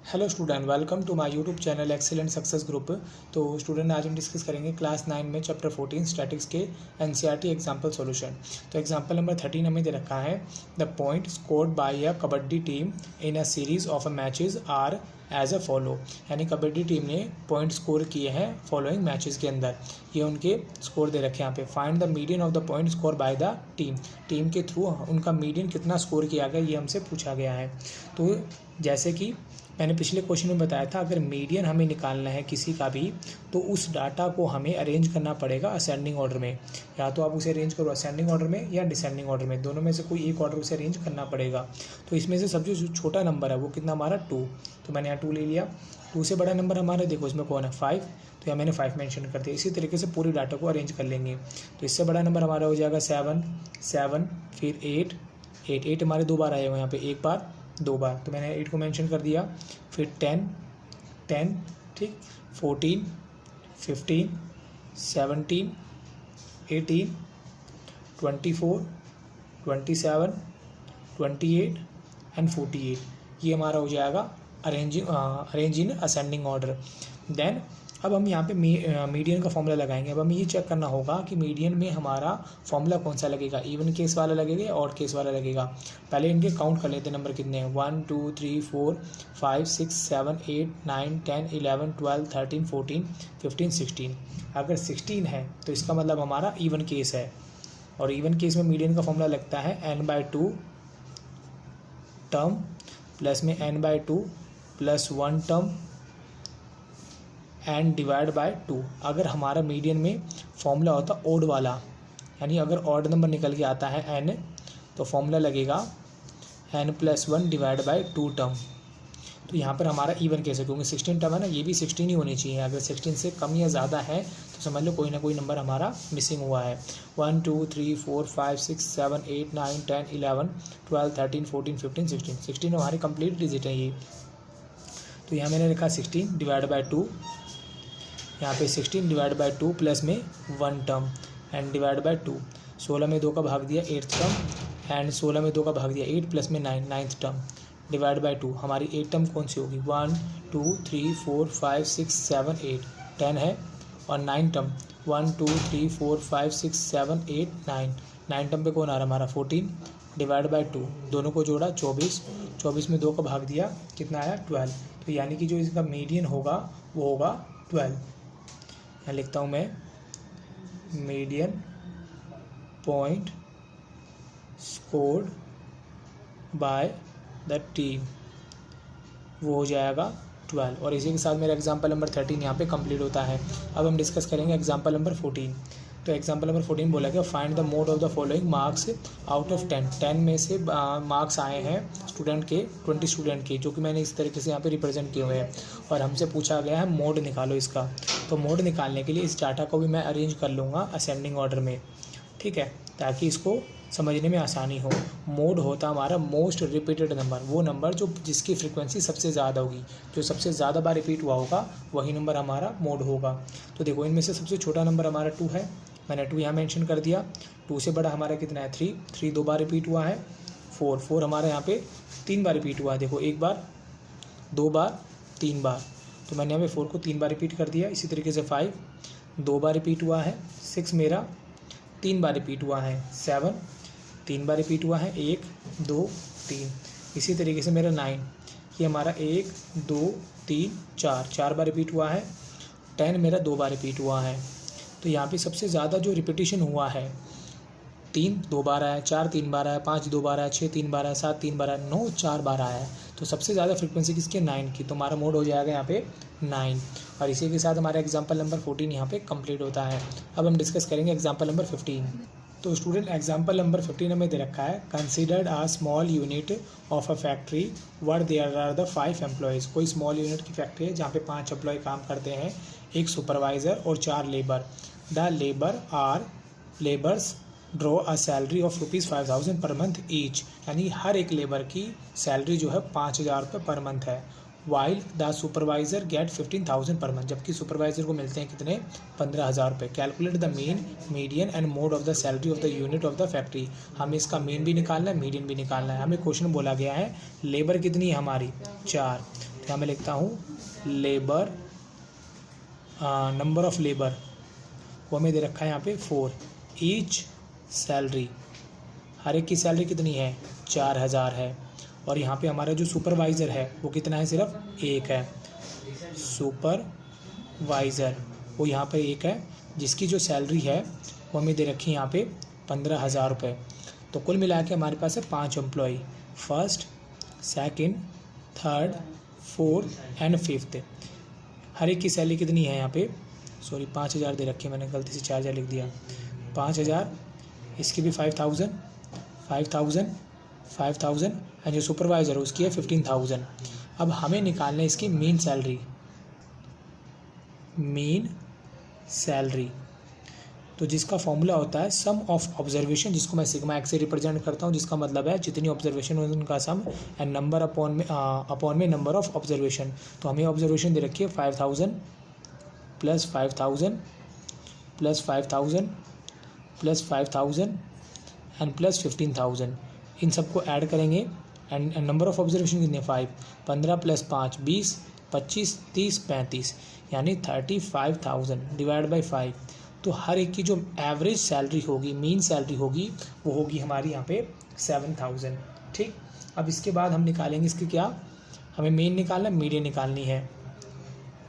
Hello student, welcome to my YouTube channel excellent success group. तो student आज हम discuss करेंगे क्लास 9 में चैप्टर 14 स्टैटिक्स के एनसीईआरटी एग्जाम्पल सॉल्यूशन। तो एग्जाम्पल नंबर 13 हमें दे रखा है, the point scored by a kabaddi team in a series of a matches are as a follow. यानी कबड्डी टीम ने पॉइंट स्कोर किए हैं फॉलोइंग मैचेस के अंदर। ये उनके स्कोर दे रखे हैं यहाँ पे। Find the median of the point score by the team. Team के थ्रू उनका मीडियन कितना स्कोर किया गया ये हमसे पूछा गया है। तो जैसे कि मैंने पिछले क्वेश्चन में बताया था, अगर मीडियन हमें निकालना है किसी का भी तो उस डाटा को हमें अरेंज करना पड़ेगा असेंडिंग ऑर्डर में। या तो आप उसे अरेंज करो असेंडिंग ऑर्डर में या डिसेंडिंग ऑर्डर में, दोनों में से कोई एक ऑर्डर उसे अरेंज करना पड़ेगा। तो इसमें से सबसे जो छोटा नंबर है वो कितना हमारा 2, तो मैंने यहाँ 2 ले लिया। 2 से बड़ा नंबर हमारा देखो इसमें कौन है 5, तो यहाँ मैंने 5 मेंशन कर दिया। इसी तरीके से पूरी डाटा को अरेंज कर लेंगे। तो इससे बड़ा नंबर हमारा हो जाएगा 7, फिर 8 हमारे 2 बार आए हुए यहाँ पे, एक बार 2 बार, तो मैंने 8 को मेंशन कर दिया। फिर 10 ठीक, 14, 15, 17, 18, 24, 27, 28 एंड 48। ये हमारा हो जाएगा arrange in ascending order. Then अब हम यहाँ पे मीडियन का फॉर्मूला लगाएंगे। अब हमें ये चेक करना होगा कि मीडियन में हमारा फॉर्मूला कौन सा लगेगा, इवन केस वाला लगेगा या ऑड केस वाला लगेगा। पहले इनके काउंट कर लेते हैं नंबर कितने हैं, 1 2 3 4 5 6 7 8 9 10 11 12 13 14 15 16। अगर 16 है तो इसका मतलब हमारा इवन केस है, और इवन केस में मीडियन का फॉर्मूला लगता है n/2 टर्म प्लस में n/2 plus 1 term and divide by 2। अगर हमारा मीडियन में फॉर्मूला होता ओड वाला, यानी अगर ऑड नंबर निकल के आता है n, तो फॉर्मूला लगेगा n+1 डिवाइड बाय 2 टर्म। तो यहाँ पर हमारा इवन केस है क्योंकि 16 टर्म है ना, ये भी 16 ही होनी चाहिए। अगर 16 से कम या ज़्यादा है तो समझ लो कोई ना कोई नंबर हमारा मिसिंग हुआ है। 1 2 3 4 5 6 7 8 9 10 11 12 13 14 15 16 हमारी कंप्लीट डिजिट है ये। तो यहाँ मैंने लिखा 16 डिवाइड बाय 2, यहाँ पे 16 डिवाइड बाय 2 प्लस में 1 टर्म एंड डिवाइड बाय 2। 16 में 2 का भाग दिया 8th टर्म एंड 16 में 2 का भाग दिया 8 प्लस में 9th टर्म डिवाइड बाय 2। हमारी 8 टर्म कौन सी होगी, 1 2 3 4 5 6 7 8 10 है, और 9 टर्म 1 2 3 4 5 6 7 8 9 टर्म पे कौन आ रहा है हमारा 14 डिवाइड बाय 2। दोनों को जोड़ा 24 में 2 का भाग दिया कितना आया 12। तो यानी कि जो इसका मीडियन होगा वो होगा 12। यहाँ लिखता हूँ मैं, median point scored by the team, वो हो जाएगा 12। और इसी के साथ मेरा एग्जाम्पल नंबर 13 यहाँ पे कंप्लीट होता है। अब हम डिस्कस करेंगे एग्जाम्पल नंबर 14। तो एग्जाम्पल नंबर 14 बोला गया, find the mode of the following marks out of 10 में से मार्क्स आए हैं स्टूडेंट के 20 स्टूडेंट के, जो कि मैंने इस तरीके से यहाँ पे रिप्रेजेंट किए हुए हैं। और हमसे पूछा गया है मोड निकालो इसका। तो मोड निकालने के लिए इस डाटा को भी मैं अरेंज कर लूँगा असेंडिंग ऑर्डर में, ठीक है, ताकि इसको समझने में आसानी हो। मोड होता हमारा मोस्ट रिपीटेड नंबर, वो नंबर जो जिसकी फ्रीक्वेंसी सबसे ज़्यादा होगी, जो सबसे ज़्यादा बार रिपीट हुआ होगा वही नंबर हमारा मोड होगा। तो देखो इनमें से सबसे छोटा नंबर हमारा 2 है, मैंने 2 यहाँ मेंशन कर दिया। 2 से बड़ा हमारा कितना है 3 2 बार रिपीट हुआ है। 4 हमारा यहाँ पे 3 बार रिपीट हुआ है, देखो 1 बार 2 बार 3 बार, तो मैंने यहाँ पे 4 को 3 बार रिपीट कर दिया। इसी तरीके से 5 2 बार रिपीट हुआ है। 6 मेरा 3 बार रिपीट हुआ है। 7 3 बार रिपीट हुआ है, 1 2 3। इसी तरीके से मेरा 9, ये हमारा 1 2 3 4 बार रिपीट हुआ है। 10 मेरा 2 बार रिपीट हुआ है। तो यहाँ पे सबसे ज़्यादा जो रिपीटिशन हुआ है 3 2 बार आया, 4 3 बार आया, 5 2 बार आया, 6 3 बार आया, 7 3 बार आया, 9 4 बार आया है। तो सबसे ज़्यादा फ्रीक्वेंसी किसकी, 9 की। तो हमारा मोड हो जाएगा यहाँ पे 9। और इसी के साथ हमारा एग्जाम्पल नंबर 14 यहाँ पे कंप्लीट होता है। अब हम डिस्कस करेंगे एग्जाम्पल नंबर 15। तो स्टूडेंट एग्जाम्पल नंबर 15 हमें दे रखा है, considered a small unit of a factory where there are the 5 employees. कोई स्मॉल यूनिट की फैक्ट्री है जहाँ पे 5 एम्प्लॉय काम करते हैं, एक सुपरवाइज़र और 4 labour. The labours draw a salary of ₹5000 per month each, यानी हर एक लेबर की सैलरी जो है 5000 रुपये पर मंथ है। While the supervisor gate 15,000 per month, जबकि सुपरवाइजर को मिलते हैं कितने, 15,000 रुपये। Calculate the mean median and mode of the salary of the unit of the factory. हमें इसका मीन भी निकालना है, मीडियन भी निकालना है। हमें क्वेश्चन बोला गया है लेबर कितनी है हमारी, 4। यहाँ मैं लिखता हूँ लेबर, नंबर ऑफ़ लेबर वो हमें दे रखा है यहाँ पे 4, ईच सैलरी, हर एक की सैलरी कितनी है 4000 है। और यहाँ पे हमारा जो सुपरवाइज़र है वो कितना है, सिर्फ एक है, सुपरवाइज़र वो यहाँ पे एक है, जिसकी जो सैलरी है वो हमें दे रखी है यहाँ पे 15,000 रुपये। तो कुल मिला के हमारे पास है 5 employ, first, second, third, fourth and fifth. हर एक की सैलरी कितनी है यहाँ पे, सॉरी 5000 दे रखी है मैंने, गलती से 4000 लिख दिया, 5000, इसकी भी 5000 एंड जो सुपरवाइज़र है उसकी है 15,000। अब हमें निकालना है इसकी मीन सैलरी, तो जिसका फॉर्मूला होता है सम ऑफ ऑब्जर्वेशन, जिसको मैं सिग्मा एक्स से रिप्रेजेंट करता हूँ, जिसका मतलब है जितनी ऑब्जर्वेशन हो उनका सम एंड नंबर अपॉन में नंबर ऑफ ऑब्जर्वेशन। तो हमें ऑब्जर्वेशन दे रखी है 5000 plus 5000 plus 5000 plus 5000 and plus 15,000, इन सबको ऐड करेंगे एंड नंबर ऑफ ऑब्जर्वेशन कितने 5, 15 प्लस 5 20, 25 30 35, यानी 35,000 डिवाइड बाई 5। तो हर एक की जो एवरेज सैलरी होगी, मीन सैलरी होगी, वो होगी हमारी यहाँ पे 7,000। ठीक, अब इसके बाद हम निकालेंगे इसके क्या, हमें मीन निकालना, मीडियन निकालनी है।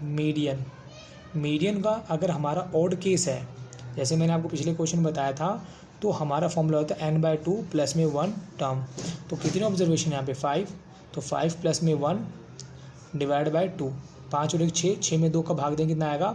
मीडियन का अगर हमारा ऑड केस है, जैसे मैंने आपको पिछले क्वेश्चन बताया था, तो हमारा फॉर्मूला होता है n/2 प्लस में 1 टर्म। तो कितने ऑब्जर्वेशन यहाँ पे 5, तो 5 प्लस में 1 डिवाइड बाई 2, 5 और 1 6, 6 में 2 का भाग देंगे कितना आएगा,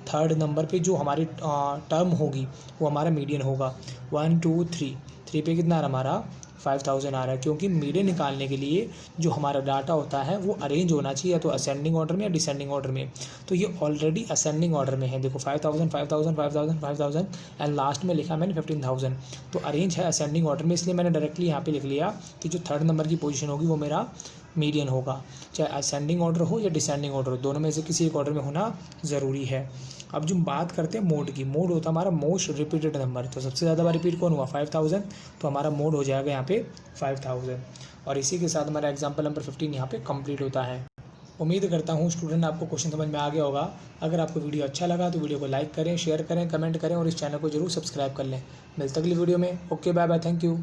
थर्ड नंबर पे जो हमारी टर्म होगी वो हमारा मीडियन होगा। 1 2 3 पे कितना आ रहा हमारा 5000 आ रहा है, क्योंकि मीडियन निकालने के लिए जो हमारा डाटा होता है वो अरेंज होना चाहिए या तो असेंडिंग ऑर्डर में या डिसेंडिंग ऑर्डर में। तो ये ऑलरेडी असेंडिंग ऑर्डर में है, देखो 5000 5000 5000 5000 एंड लास्ट में लिखा मैंने 15,000, तो अरेंज है असेंडिंग ऑर्डर में, इसलिए मैंने डायरेक्टली यहाँ पे लिख लिया कि जो थर्ड नंबर की पोजीशन होगी वो मेरा मीडियन होगा, चाहे असेंडिंग ऑर्डर हो या डिसेंडिंग ऑर्डर हो, दोनों में से किसी एक ऑर्डर में होना ज़रूरी है। अब जो बात करते हैं मोड की, मोड होता है हमारा मोस्ट रिपीटेड नंबर, तो सबसे ज़्यादा बार रिपीट कौन हुआ 5000, तो हमारा मोड हो जाएगा यहाँ पे 5000। और इसी के साथ हमारा एग्जाम्पल नंबर 15 यहाँ पे कंप्लीट होता है। उम्मीद करता हूँ स्टूडेंट आपको क्वेश्चन समझ में आ गया होगा। अगर आपको वीडियो अच्छा लगा तो वीडियो को लाइक करें, शेयर करें, कमेंट करें और इस चैनल को जरूर सब्सक्राइब कर लें। मिलते अगली वीडियो में। Okay, bye bye, thank you.